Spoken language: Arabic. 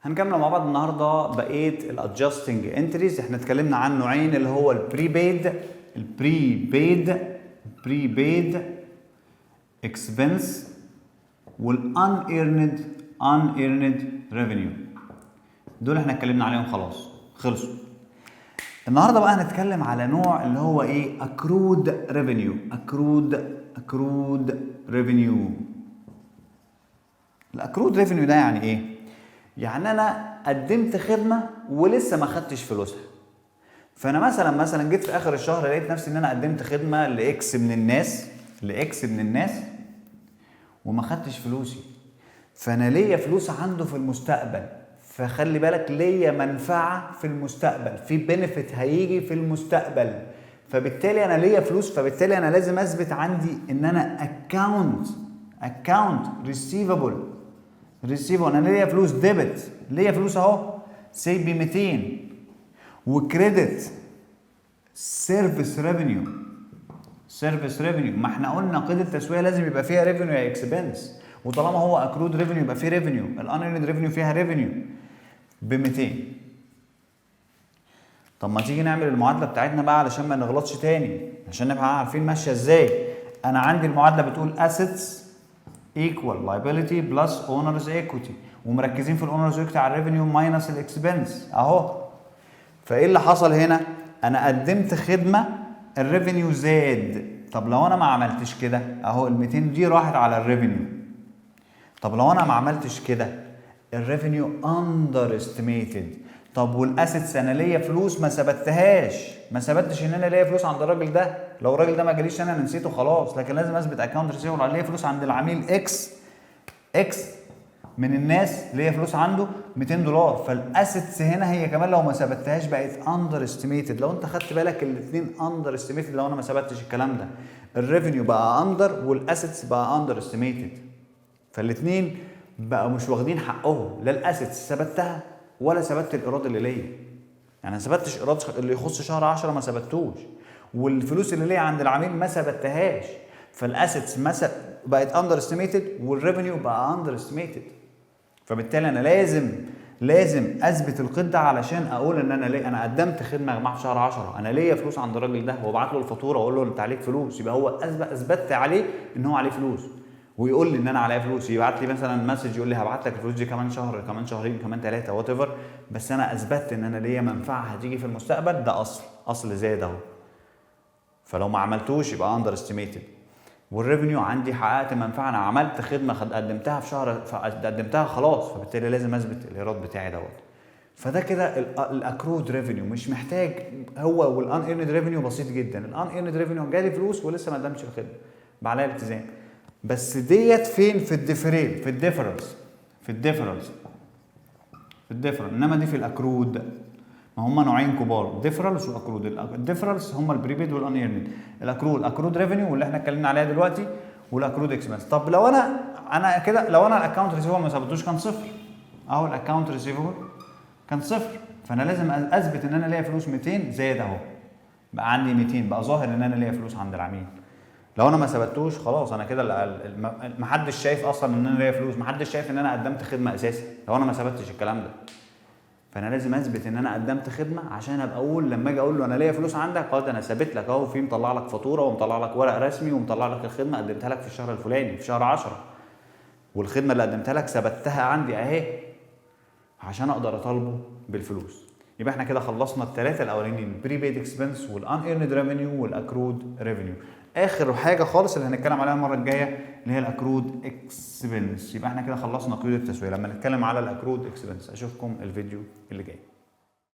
هنكمل مع بعض النهارده بقيه الادجستنج انتريز. احنا اتكلمنا عن نوعين اللي هو البريبيد اكسبنس والانيرند ريفينيو. دول احنا اتكلمنا عليهم خلاص خلصوا. النهارده بقى هنتكلم على نوع اللي هو ايه؟ اكرود ريفينيو. الاكرود ريفينيو ده يعني ايه؟ يعني انا قدمت خدمه ولسه ما خدتش فلوسها. فانا مثلا جيت في اخر الشهر لقيت نفسي ان انا قدمت خدمه لاكس من الناس وما خدتش فلوسي. فانا ليا فلوس عنده في المستقبل، فخلي بالك ليا منفعه في المستقبل، في بنفيت هيجي في المستقبل. فبالتالي انا ليا فلوس، فبالتالي انا لازم اثبت عندي ان انا اكاونت ريسيفبل. انا ليا فلوس ديبت، ليا فلوس اهو سي ب 200 وكريدت سيرفيس ريفينيو. ما احنا قلنا قيد التسويه لازم يبقى فيها ريفينيو يا اكسبنس، وطالما هو اكرود ريفينيو يبقى فيه ريفينيو. الانيرند ريفينيو فيها ريفينيو ب 200. طب ما تيجي نعمل المعادله بتاعتنا بقى علشان ما نغلطش تاني، عشان نبقى عارفين ماشيه ازاي. انا عندي المعادله بتقول assets equal liability plus owners equity، ومركزين في الاونرز equity على الريفينيو ماينس الاكسبنس اهو. فايه اللي حصل هنا؟ انا قدمت خدمه الريفينيو زاد. طب لو انا ما عملتش كده اهو ال 200 دي راحت على الريفينيو. طب لو انا ما عملتش كده الريفينيو اندر استيميتد. طب والاسيتس انا ليا فلوس ما ثبتش ان انا ليا فلوس عند الراجل ده. لو الراجل ده ما جاليش انا نسيته خلاص، لكن لازم اثبت اكونت ريسيفبل عليه فلوس عند العميل اكس من الناس ليا فلوس عنده $200. فالاسيتس هنا هي كمان لو ما ثبتهاش بقت اندر استيميتد. لو انت خدت بالك الاثنين اندر استيميتد لو انا ما ثبتش الكلام ده. الريفينيو بقى اندر والاسيتس بقى اندر استيميتد، فالاثنين بقوا مش واخدين حقهم. لا الاسيتس ثبتها ولا ثبت الايراد اللي ليا. يعني ما ثبتش ايراد اللي يخص شهر 10 ما ثبتوش، والفلوس اللي ليا عند العميل ما ثبتهاش. فالاسيتس بقت اندر استيميتد والريفينيو بقى اندر استيميتد. فبالتالي انا لازم اثبت القيد ده علشان اقول ان انا قدمت خدمه يا جماعه في شهر 10، انا ليا فلوس عند الراجل ده، وابعت له الفاتوره واقول له انت عليك فلوس. يبقى هو اثبتت عليه ان هو عليه فلوس، ويقول لي ان انا عليا فلوس. يبعت لي مثلا مسج يقول لي هبعت لك الفلوس دي كمان شهر، كمان شهرين، كمان 3 وات ايفر، بس انا اثبتت ان انا ليا منفعه هتيجي في المستقبل. ده اصل زاد اهو. فلو ما عملتوش يبقى اندر استيميتد. والريفينيو عندي حققت منفعه، انا عملت خدمه قدمتها في شهر، قدمتها خلاص، فبالتالي لازم اثبت الايراد بتاعي دوت. فده كده الاكرود ريفينيو. مش محتاج هو. والان ايرند ريفينيو بسيط جدا. الان ايرند ريفينيو جالي فلوس ولسه ما قدمتش الخدمه بقى عليا الالتزام. بس ديت فين؟ في الديفرنس. انما دي في الاكرود. ما هم نوعين كبار، ديفرنس واكرود. الديفرنس هم البريبيد والان ايرند. الاكرود ريفينيو واللي احنا اتكلمنا عليها دلوقتي، والاكرود اكسبنس. طب لو انا كده، لو انا الاكونت ريسيفبل ما ثبتوش كان صفر اهو. الاكونت ريسيفبل كان صفر، فانا لازم اثبت ان انا ليا فلوس 200 زاد اهو، بقى عندي 200، بقى ظاهر ان انا ليا فلوس عند العميل. لو انا ما ثبتوش خلاص انا كده محدش شايف اصلا ان انا ليا فلوس، محدش شايف ان انا قدمت خدمه اساسا لو انا ما ثبتش الكلام ده. فانا لازم اثبت ان انا قدمت خدمه عشان ابقى اقول لما اجي اقول له انا ليا فلوس عندك، خلاص انا ثابت لك اهو، في مطلع لك فاتوره ومطلع لك ورق رسمي ومطلع لك الخدمه قدمتها لك في الشهر الفلاني في شهر 10، والخدمه اللي قدمتها لك ثبتها عندي اهي عشان اقدر اطالبه بالفلوس. يبقى احنا كده خلصنا الثلاثه الاولانيين، البريبيد اكسبنس والان ايرند ريفينيو والاكرود ريفينيو. اخر حاجه خالص اللي هنتكلم عليها المره الجايه اللي هي الاكرود اكسبنس. يبقى احنا كده خلصنا قيود التسويه لما نتكلم على الاكرود اكسبنس. اشوفكم الفيديو اللي جاي.